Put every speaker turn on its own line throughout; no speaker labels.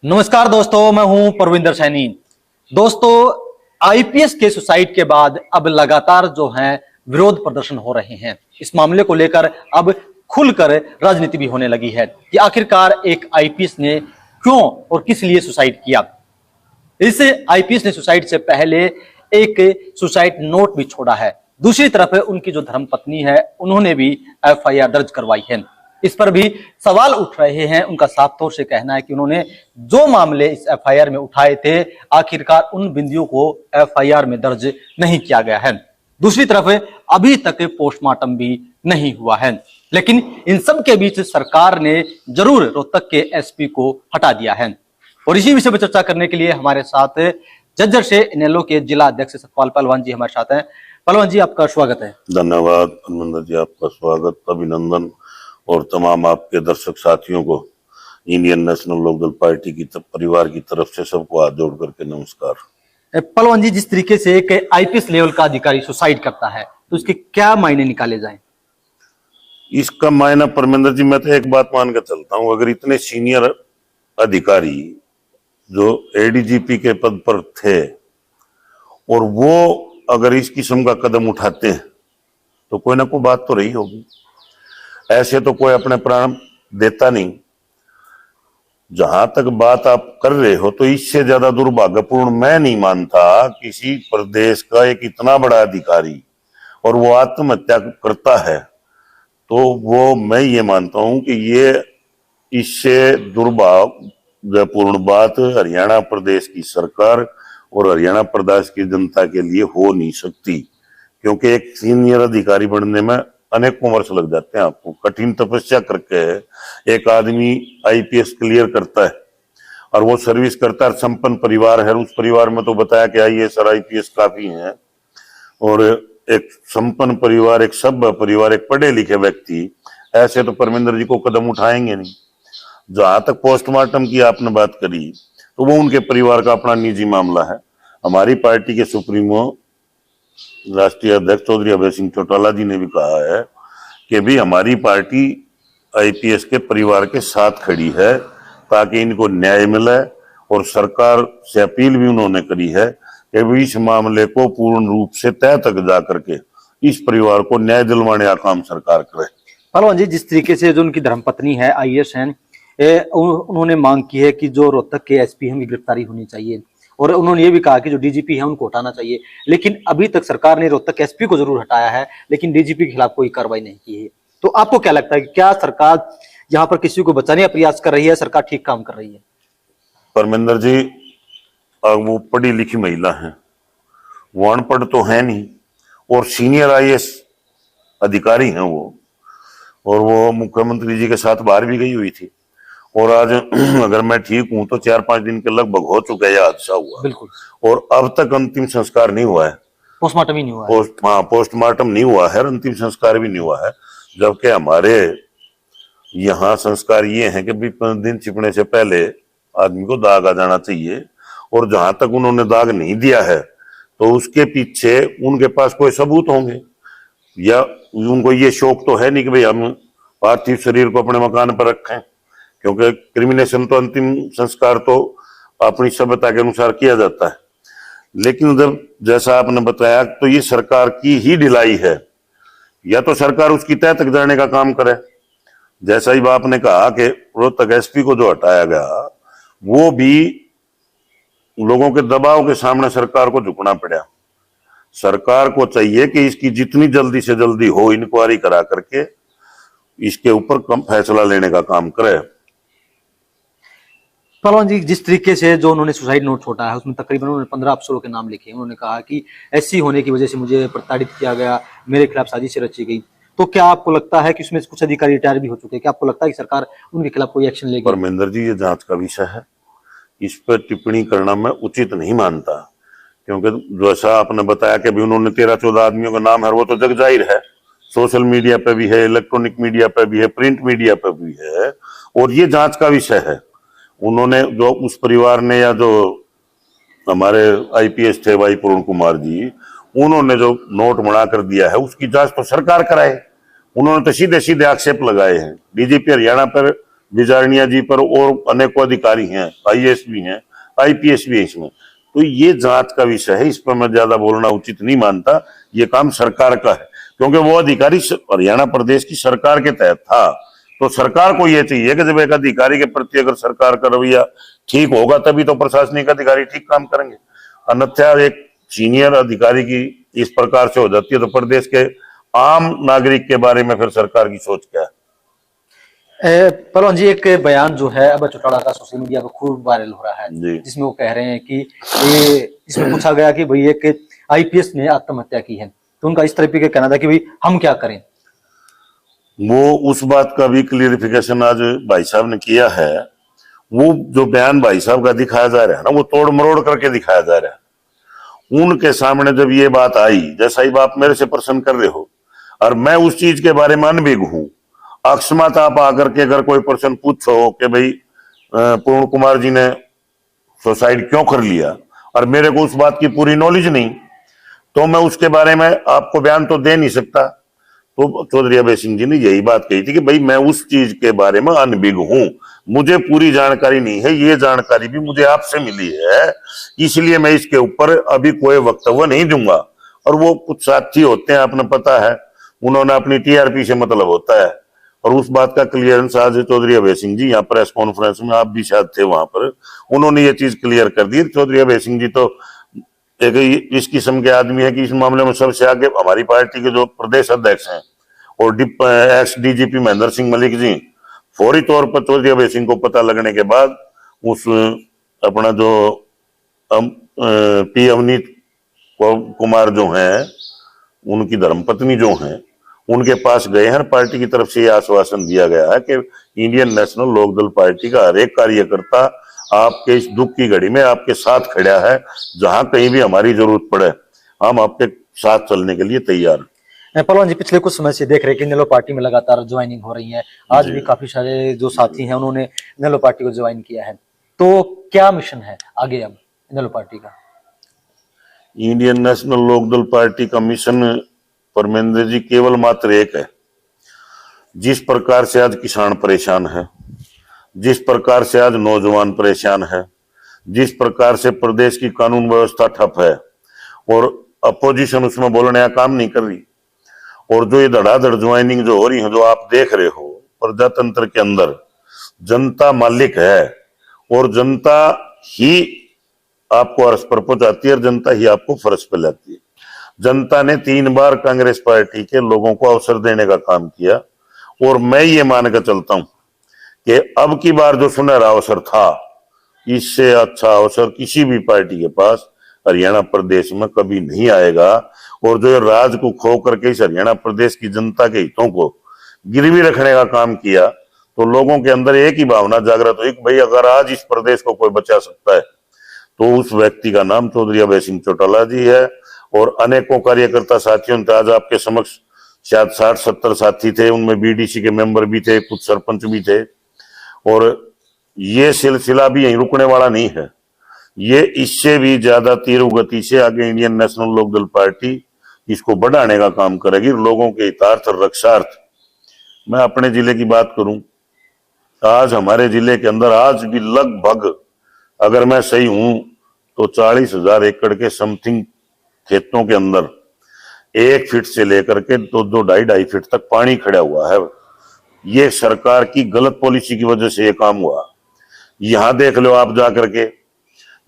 नमस्कार दोस्तों, मैं हूं परविंदर सैनी। दोस्तों, आईपीएस के सुसाइड के बाद अब लगातार जो है विरोध प्रदर्शन हो रहे हैं। इस मामले को लेकर अब खुलकर राजनीति भी होने लगी है कि आखिरकार एक आईपीएस ने क्यों और किस लिए सुसाइड किया। इस आईपीएस ने सुसाइड से पहले एक सुसाइड नोट भी छोड़ा है। दूसरी तरफ उनकी जो धर्मपत्नी है उन्होंने भी एफआईआर दर्ज करवाई है। इस पर भी सवाल उठ रहे हैं। उनका साफ तौर से कहना है कि उन्होंने जो मामले इस एफआईआर में उठाए थे, आखिरकार उन बिंदुओं को एफआईआर में दर्ज नहीं किया गया है। दूसरी तरफ अभी तक पोस्टमार्टम भी नहीं हुआ है। लेकिन इन सब के बीच सरकार ने जरूर रोहतक के एसपी को हटा दिया है। और इसी विषय पर चर्चा करने के लिए हमारे साथ झज्जर से इनेलो के जिला अध्यक्ष सतपाल पहलवान जी हमारे साथ हैं। पहलवान जी, आपका स्वागत है।
धन्यवाद परमिंदर जी, आपका स्वागत, अभिनंदन और तमाम आपके दर्शक साथियों को इंडियन नेशनल लोकदल पार्टी की परिवार की तरफ से सबको हाथ जोड़ करके नमस्कार।
पहलवान जी, जिस तरीके से एक आईपीएस लेवल का अधिकारी सुसाइड करता है तो इसके क्या मायने निकाले जाएं?
इसका मायना परमिंदर जी, मैं तो एक बात मान के चलता हूं, अगर इतने सीनियर अधिकारी जो एडीजीपी के पद पर थे और वो अगर इस किस्म का कदम उठाते हैं तो कोई ना कोई बात तो रही होगी। ऐसे तो कोई अपने प्राण देता नहीं। जहां तक बात आप कर रहे हो तो इससे ज्यादा दुर्भाग्यपूर्ण मैं नहीं मानता किसी प्रदेश का एक इतना बड़ा अधिकारी और वो आत्महत्या करता है, तो वो मैं ये मानता हूं कि ये इससे दुर्भाग्यपूर्ण बात हरियाणा प्रदेश की सरकार और हरियाणा प्रदेश की जनता के लिए हो नहीं सकती। क्योंकि एक सीनियर अधिकारी बनने में अनेकों वर्ष लग जाते हैं। आपको कठिन तपस्या करके एक आदमी आईपीएस क्लियर करता है और वो सर्विस करता है। संपन्न परिवार है, उस परिवार में तो बताया कि आईएएस और आईपीएस काफी हैं। और एक संपन्न परिवार, एक सभ्य परिवार, एक पढ़े लिखे व्यक्ति ऐसे तो परमिंदर जी को कदम उठाएंगे नहीं। जहां तक पोस्टमार्टम की आपने बात करी तो वो उनके परिवार का अपना निजी मामला है। हमारी पार्टी के सुप्रीमो राष्ट्रीय अध्यक्ष चौधरी अभय सिंह चौटाला जी ने भी कहा है कि भी हमारी पार्टी आईपीएस के परिवार के साथ खड़ी है ताकि इनको न्याय मिले। और सरकार से अपील भी उन्होंने करी है कि भी इस मामले को पूर्ण रूप से तय तक जा करके इस परिवार को न्याय दिलवाने का काम सरकार करे।
पहलवान जी, जिस तरीके से जो उनकी धर्मपत्नी है आईएएस हैं, उन्होंने मांग की है कि जो रोहतक के एसपी हैं गिरफ्तारी होनी चाहिए और उन्होंने ये भी कहा कि जो डीजीपी है उनको हटाना चाहिए। लेकिन अभी तक सरकार ने रोहतक एसपी को जरूर हटाया है, लेकिन डीजीपी के खिलाफ कोई कार्रवाई नहीं की है। तो आपको क्या लगता है कि क्या सरकार यहाँ पर किसी को बचाने का प्रयास कर रही है, सरकार ठीक काम कर रही है?
परमिंदर जी, वो पढ़ी लिखी महिला है, वो अनपढ़ तो है नहीं और सीनियर आईएएस अधिकारी हैं वो। और वो मुख्यमंत्री जी के साथ बाहर भी गई हुई थी। और आज अगर मैं ठीक हूं तो 4-5 दिन के लगभग हो चुका है यह हादसा हुआ।
बिल्कुल।
और अब तक अंतिम संस्कार नहीं हुआ है,
पोस्टमार्टम ही नहीं हुआ है।
पोस्टमार्टम नहीं हुआ है, अंतिम संस्कार भी नहीं हुआ है। जबकि हमारे यहाँ संस्कार ये है कि 20 दिन छिपने से पहले आदमी को दाग आ जाना चाहिए। और जहां तक उन्होंने दाग नहीं दिया है तो उसके पीछे उनके पास कोई सबूत होंगे, या उनको ये शौक तो है नहीं कि भाई हम पार्थिव शरीर को अपने मकान पर रखें। क्योंकि क्रिमिनेशन तो अंतिम संस्कार तो अपनी सभ्यता के अनुसार किया जाता है। लेकिन जब जैसा आपने बताया तो ये सरकार की ही ढिलाई है, या तो सरकार उसकी तय तक जाने का काम करे। जैसा ही आपने कहा कि रोहतक एसपी को जो हटाया गया वो भी लोगों के दबाव के सामने सरकार को झुकना पड़ा। सरकार को चाहिए कि इसकी जितनी जल्दी से जल्दी हो इंक्वायरी करा करके इसके ऊपर कम फैसला लेने का काम करे।
पहलवान जी, जिस तरीके से जो उन्होंने सुसाइड नोट छोड़ा है उसमें तकरीबन उन्होंने 15 अफसरों के नाम लिखे। उन्होंने कहा कि एससी होने की वजह से मुझे प्रताड़ित किया गया, मेरे खिलाफ साजिश रची गई। तो क्या आपको लगता है कि उसमें कुछ अधिकारी रिटायर भी हो चुके हैं? क्या आपको लगता है कि सरकार उनके खिलाफ कोई एक्शन लेगी?
परमिंदर जी, ये जांच का विषय है, इस पर टिप्पणी करना मैं उचित नहीं मानता। क्योंकि जैसा आपने बताया कि भी उन्होंने 13-14 आदमियों का नाम है, वो तो जग जाहिर है, सोशल मीडिया पे भी है, इलेक्ट्रॉनिक मीडिया पे भी है, प्रिंट मीडिया पे भी है। और ये जांच का विषय है। उन्होंने जो उस परिवार ने, या जो हमारे आईपीएस थे भाई पूर्ण कुमार जी, उन्होंने जो नोट बना कर दिया है उसकी जांच तो सरकार कराए। उन्होंने तो सीधे सीधे आक्षेप लगाए हैं। डीजीपी हरियाणा पर बिजारनिया जी पर और अनेकों अधिकारी हैं, आईएएस भी हैं, आईपीएस भी है इसमें। तो ये जांच का विषय है, इस पर मैं ज्यादा बोलना उचित नहीं मानता। ये काम सरकार का है, क्योंकि वो अधिकारी हरियाणा प्रदेश की सरकार के तहत था। तो सरकार को ये चाहिए कि जब एक अधिकारी के प्रति अगर सरकार का रवैया ठीक होगा तभी तो प्रशासनिक अधिकारी ठीक काम करेंगे। अन्यथा एक सीनियर अधिकारी की इस प्रकार से हो जाती है तो प्रदेश के आम नागरिक के बारे में फिर सरकार की सोच क्या है?
पहलवान जी, एक बयान जो है अब चौटाला का सोशल मीडिया पर खूब वायरल हो रहा है,
जी।
जिसमें वो कह रहे हैं कि इसमें पूछा गया कि भाई एक आईपीएस ने आत्महत्या की है, तो उनका इस तरीके का कहना था कि भाई हम क्या करें।
वो उस बात का भी क्लियरिफिकेशन आज भाई साहब ने किया है। वो जो बयान भाई साहब का दिखाया जा रहा है ना, वो तोड़ मरोड़ करके दिखाया जा रहा है। उनके सामने जब ये बात आई, जैसा ही आप मेरे से प्रश्न कर रहे हो और मैं उस चीज के बारे में अनभिज्ञ हूं, अकस्मात आप आकर के अगर कोई प्रश्न पूछो कि भाई पूर्ण कुमार जी ने सुसाइड क्यों कर लिया, और मेरे को उस बात की पूरी नॉलेज नहीं, तो मैं उसके बारे में आपको बयान तो दे नहीं सकता। तो चौधरी अभय सिंह जी ने यही बात कही थी कि भाई मैं उस चीज के बारे में अनभिज्ञ हूं, मुझे पूरी जानकारी नहीं है, ये जानकारी भी मुझे आपसे मिली है, इसलिए मैं इसके ऊपर अभी कोई वक्तव्य नहीं दूंगा। और वो कुछ साथी होते हैं, आपने पता है, उन्होंने अपनी टीआरपी से मतलब होता है। और उस बात का क्लियरेंस आज चौधरी अभय सिंह जी यहाँ प्रेस कॉन्फ्रेंस में, आप भी शायद थे वहां पर, उन्होंने ये चीज क्लियर कर दी। चौधरी अभय सिंह जी तो एक इस किस्म के आदमी है कि इस मामले में सबसे आगे हमारी पार्टी के जो प्रदेश अध्यक्ष हैं और एक्स डीजीपी महेंद्र सिंह मलिक जी, फौरी तौर पर चौधरी अभय सिंह को पता लगने के बाद उस अपना जो पी अवनीत कुमार जो हैं, उनकी धर्मपत्नी जो हैं, उनके पास गए हैं। पार्टी की तरफ से यह आश्वासन दिया गया है कि इंडियन नेशनल लोकदल पार्टी का हर एक कार्यकर्ता आपके इस दुख की घड़ी में आपके साथ खड़ा है, जहां कहीं भी हमारी जरूरत पड़े हम आपके साथ चलने के लिए तैयार हैं।
पहलवान जी, पिछले कुछ समय से देख रहे हैं कि नेलो पार्टी में लगातार ज्वाइनिंग हो रही है। आज भी काफी सारे जो साथी हैं उन्होंने नेलो पार्टी को ज्वाइन किया है, तो क्या मिशन है आगे अब नेलो पार्टी का?
इंडियन नेशनल लोकदल पार्टी का मिशन परमेंद्र जी केवल मात्र एक है। जिस प्रकार से आज किसान परेशान है, जिस प्रकार से आज नौजवान परेशान है, जिस प्रकार से प्रदेश की कानून व्यवस्था ठप है और अपोजिशन उसमें बोलने का काम नहीं कर रही, और जो ये धड़ाधड़ ज्वाइनिंग जो हो रही है, जो आप देख रहे हो, प्रजातंत्र के अंदर जनता मालिक है और जनता ही आपको अर्श पर पहुंचाती है और जनता ही आपको फर्श पे लाती है। जनता ने 3 बार कांग्रेस पार्टी के लोगों को अवसर देने का काम किया, और मैं ये मान कर चलता हूं कि अब की बार जो सुनहरा अवसर था, इससे अच्छा अवसर किसी भी पार्टी के पास हरियाणा प्रदेश में कभी नहीं आएगा। और जो राज को खो करके इस हरियाणा प्रदेश की जनता के हितों को गिरवी रखने का काम किया, तो लोगों के अंदर एक ही भावना जागृत हुई कि भाई अगर आज इस प्रदेश को कोई बचा सकता है तो उस व्यक्ति का नाम चौधरी अभय सिंह चौटाला जी है। और अनेकों कार्यकर्ता साथियों ने आज आपके समक्ष शायद 60-70 साथी थे, उनमें बीडीसी के मेंबर भी थे, कुछ सरपंच भी थे। और ये सिलसिला भी यहीं रुकने वाला नहीं है, ये इससे भी ज्यादा तीव्र गति से आगे इंडियन नेशनल लोकदल पार्टी इसको बढ़ाने का काम करेगी, लोगों के हितार्थ और रक्षार्थ। मैं अपने जिले की बात करूं, आज हमारे जिले के अंदर आज भी लगभग, अगर मैं सही हूं तो 40,000 एकड़ के समथिंग खेतों के अंदर 1 फीट से लेकर के 2-2, 2.5 फीट तक पानी खड़ा हुआ है। ये सरकार की गलत पॉलिसी की वजह से ये काम हुआ। यहां देख लो आप जाकर के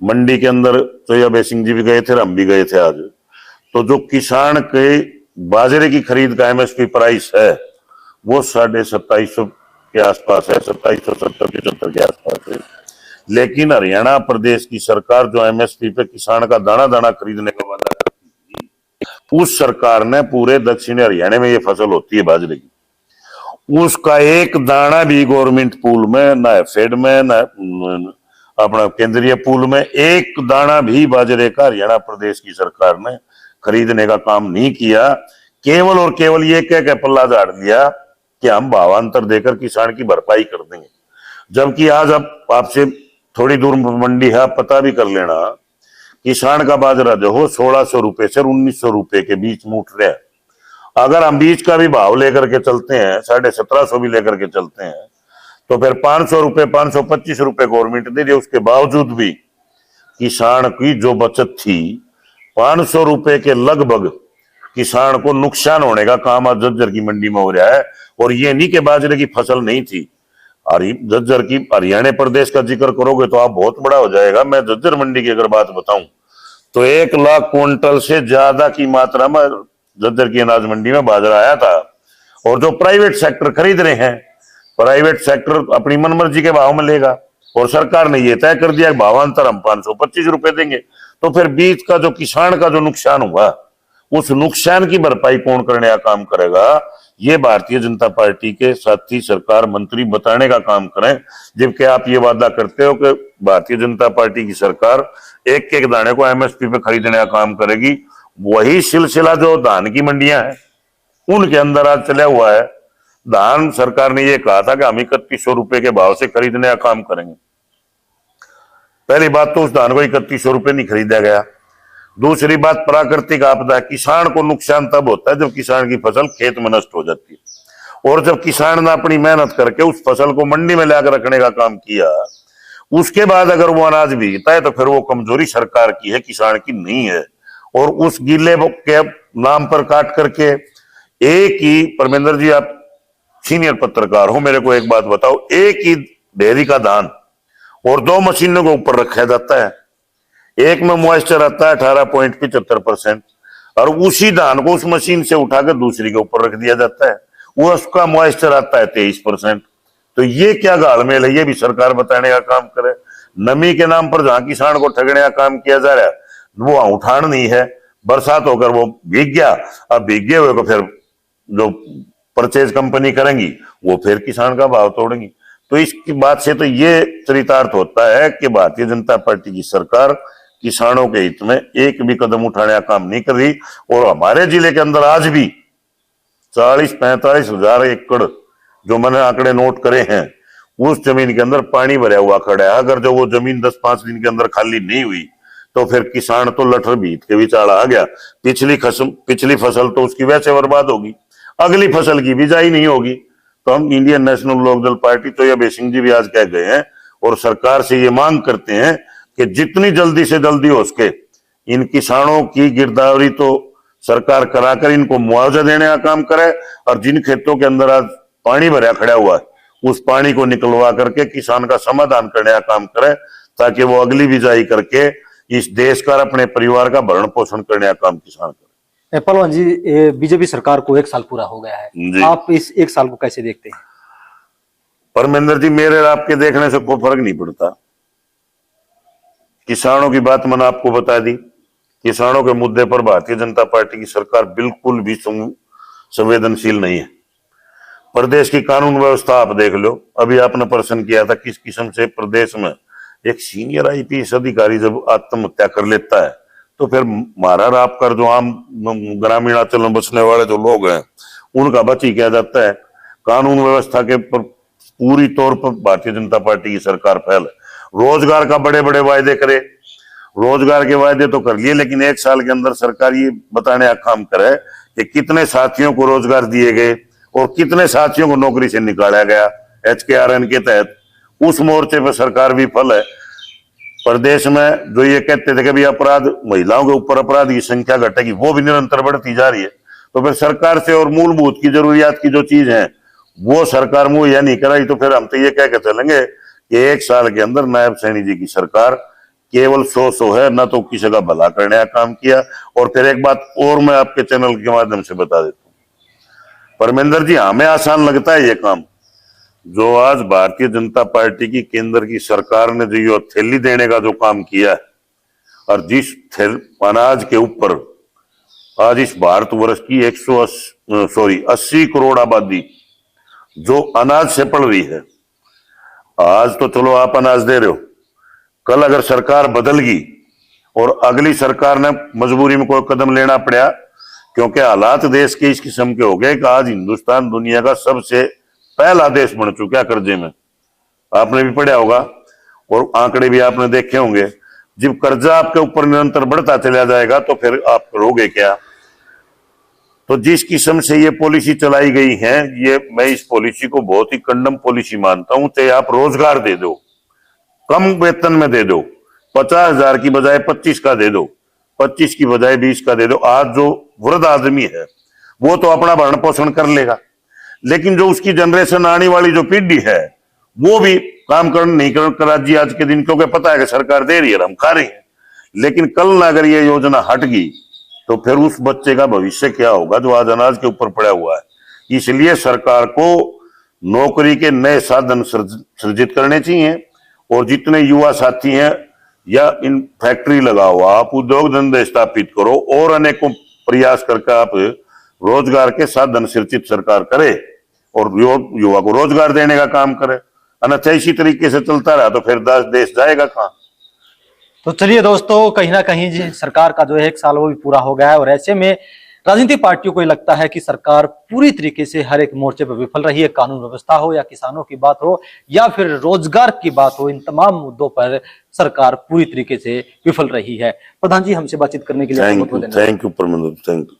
मंडी के अंदर, तो अभय सिंह जी भी गए थे, हम भी गए थे आज, तो जो किसान के बाजरे की खरीद का एमएसपी प्राइस है वो 2750 के आसपास है, 2770-75 के आसपास है। लेकिन हरियाणा प्रदेश की सरकार जो एमएसपी पे किसान का दाना दाना खरीदने का वादा करती थी, उस सरकार ने पूरे दक्षिणी हरियाणा में ये फसल होती है बाजरे की, उसका एक दाना भी गवर्नमेंट पूल में, ना फेड में, ना अपना केंद्रीय पूल में, एक दाना भी बाजरे का हरियाणा प्रदेश की सरकार ने खरीदने का काम नहीं किया। केवल और केवल ये कह के पल्ला झाड़ दिया कि हम भावांतर देकर किसान की भरपाई कर देंगे। जबकि आज अब आपसे थोड़ी दूर मंडी है, आप पता भी कर लेना, किसान का बाजरा जो हो 1600 रुपए से 1900 रुपए के बीच में उठ रहा है। अगर हम बीज का भी भाव लेकर के चलते हैं, 1750 भी लेकर के चलते हैं, तो फिर 500 रुपए 525 रुपए गवर्नमेंट दे रही है। उसके बावजूद भी किसान की जो बचत थी 500 रुपए के लगभग किसान को नुकसान होने का काम आज झज्जर की मंडी में हो रहा है। और ये नहीं कि बाजरे की फसल नहीं थी। झज्जर की हरियाणा प्रदेश का जिक्र करोगे तो आप बहुत बड़ा हो जाएगा। मैं झज्जर मंडी की अगर बात बताऊं तो 1 लाख क्विंटल से ज्यादा की मात्रा में झज्जर की अनाज मंडी में बाजरा आया था। और जो प्राइवेट सेक्टर खरीद रहे हैं, प्राइवेट सेक्टर अपनी मनमर्जी के भाव में लेगा और सरकार ने यह तय कर दिया भावांतर हम 525 रुपए देंगे। तो फिर बीच का जो किसान का जो नुकसान हुआ उस नुकसान की भरपाई कौन करने का काम करेगा? ये भारतीय जनता पार्टी के साथी सरकार मंत्री बताने का काम करें। जबकि आप ये वादा करते हो कि भारतीय जनता पार्टी की सरकार एक एक दाने को एमएसपी पे खरीदने का काम करेगी। वही सिलसिला जो धान की मंडियां हैं उनके अंदर आज चला हुआ है। धान सरकार ने यह कहा था कि हम 3100 रुपए के भाव से खरीदने का काम करेंगे। पहली बात तो उस धान को 3100 रुपए नहीं खरीदा गया। दूसरी बात, प्राकृतिक आपदा, किसान को नुकसान तब होता है जब किसान की फसल खेत में नष्ट हो जाती है। और जब किसान ने अपनी मेहनत करके उस फसल को मंडी में लाकर रखने का काम किया, उसके बाद अगर वो अनाज बीकता है तो फिर वो कमजोरी सरकार की है, किसान की नहीं है। और उस गीले के नाम पर काट करके एक ही, परमेंद्र जी आप सीनियर पत्रकार हो, मेरे को एक बात बताओ, एक ही डेयरी का धान और 2 मशीनों के ऊपर रखा जाता है। एक में मॉइस्चर आता है 18.75% और उसी धान को उस मशीन से उठाकर दूसरी के ऊपर रख दिया जाता है, वो उसका मॉइस्चर आता है 23%। तो ये क्या गालमेल है? ये भी सरकार बताने का काम करे। नमी के नाम पर जहां किसान को ठगने का काम किया जा रहा है वो उठान नहीं है। बरसात होकर वो भीग गया, अब भीगे हुए को फिर जो परचेज कंपनी करेंगी वो फिर किसान का भाव तोड़ेंगी। तो इसकी बात से तो ये चरितार्थ होता है कि भारतीय जनता पार्टी की सरकार किसानों के हित में एक भी कदम उठाने का काम नहीं कर रही। और हमारे जिले के अंदर आज भी 40-45 हजार एकड़ जो मैंने आंकड़े नोट करे हैं, उस जमीन के अंदर पानी भरा हुआ खड़ा है। अगर जो वो जमीन 10-5 दिन के अंदर खाली नहीं हुई तो फिर किसान तो लठर भीत के विचार आ गया। पिछली फसल तो उसकी वैसे बर्बाद होगी, अगली फसल की बिजाई नहीं होगी। तो हम इंडियन नेशनल लोकदल पार्टी तो या सिंह जी भी आज कह गए हैं और सरकार से ये मांग करते हैं कि जितनी जल्दी से जल्दी हो सके इन किसानों की गिरदावरी तो सरकार कराकर इनको मुआवजा देने का काम करे। और जिन खेतों के अंदर आज पानी भरा खड़ा हुआ है उस पानी को निकलवा करके किसान का समाधान करने का काम करे, ताकि वो अगली बिजाई करके इस देश का अपने परिवार का भरण पोषण करने का काम किसान करे।
पहलवान जी, बीजेपी सरकार को 1 साल पूरा हो गया है, आप इस 1 साल को कैसे देखते हैं?
परमेंद्र जी, मेरे आपके देखने से कोई फर्क नहीं पड़ता। किसानों की बात मैंने आपको बता दी। किसानों के मुद्दे पर भारतीय जनता पार्टी की सरकार बिल्कुल भी संवेदनशील नहीं है। प्रदेश की कानून व्यवस्था आप देख लो। अभी आपने प्रश्न किया था किस किस्म से प्रदेश में एक सीनियर आईपीएस अधिकारी जब आत्महत्या कर लेता है तो फिर मारा राप कर जो आम ग्रामीण अंचल में बसने वाले जो लोग हैं उनका बची किया जाता है। कानून व्यवस्था के पर पूरी तौर पर भारतीय जनता पार्टी की सरकार फैल है। रोजगार का बड़े बड़े वायदे करे, रोजगार के वायदे तो कर लिए, लेकिन 1 साल के अंदर सरकार ये बताने का काम करे कि कितने साथियों को रोजगार दिए गए और कितने साथियों को नौकरी से निकाला गया HKRN के तहत। उस मोर्चे पर सरकार विफल है। प्रदेश में जो ये कहते थे कि भी अपराध, महिलाओं के ऊपर अपराध की संख्या घटेगी, वो भी निरंतर बढ़ती जा रही है। तो फिर सरकार से और मूलभूत की जरूरियात की जो चीज है वो सरकार मुहैया नहीं कराई तो फिर हम तो ये कह के चलेंगे कि 1 साल के अंदर नायब सैनी जी की सरकार केवल सो है, न तो किसी का भला करने का काम किया। और फिर एक बात और मैं आपके चैनल के माध्यम से बता देता हूं परमेंद्र जी, हमें आसान लगता है ये काम जो आज भारतीय जनता पार्टी की केंद्र की सरकार ने जो थैली देने का जो काम किया है और जिस अनाज के ऊपर आज इस भारतवर्ष की 80 करोड़ आबादी जो अनाज से पड़ रही है। आज तो चलो आप अनाज दे रहे हो, कल अगर सरकार बदल गई और अगली सरकार ने मजबूरी में कोई कदम लेना पड़ा, क्योंकि हालात देश के इस किस्म के हो गए कि आज हिंदुस्तान दुनिया का सबसे पहला देश बन चुका है कर्जे में। आपने भी पढ़ा होगा और आंकड़े भी आपने देखे होंगे। जब कर्जा आपके ऊपर निरंतर बढ़ता चला जाएगा तो फिर आप करोगे क्या? तो जिस किस्म से ये पॉलिसी चलाई गई है, ये मैं इस पॉलिसी को बहुत ही कंडम पॉलिसी मानता हूं। चाहे आप रोजगार दे दो, कम वेतन में दे दो, 50,000 की बजाय 25 का दे दो, 25 की बजाय 20 का दे दो। आज जो वृद्ध आदमी है वो तो अपना भरण पोषण कर लेगा, लेकिन जो उसकी जनरेशन आने वाली जो पीढ़ी है वो भी काम कर नहीं कर राजी आज के दिन, क्योंकि पता है कि सरकार दे रही है, हम खा रहे हैं। लेकिन कल ना अगर ये योजना हट गई तो फिर उस बच्चे का भविष्य क्या होगा जो आज अनाज के ऊपर पड़ा हुआ है। इसलिए सरकार को नौकरी के नए साधन सृजित करने चाहिए, और जितने युवा साथी हैं या इन फैक्ट्री लगाओ, आप उद्योग धंधे स्थापित करो, और अनेकों प्रयास करके आप रोजगार के साधन सृजित सरकार करे और युवा को रोजगार देने का काम करे। अन्यथा इसी तरीके से चलता रहा तो फिर देश जाएगा कहां।
तो चलिए दोस्तों, कहीं ना कहीं सरकार का जो है 1 साल वो भी पूरा हो गया है, और ऐसे में राजनीतिक पार्टियों को लगता है कि सरकार पूरी तरीके से हर एक मोर्चे पर विफल रही है। कानून व्यवस्था हो या किसानों की बात हो या फिर रोजगार की बात हो, इन तमाम मुद्दों पर सरकार पूरी तरीके से विफल रही है। प्रधान जी, हमसे बातचीत करने के लिए
thank you Parmendra, thank you.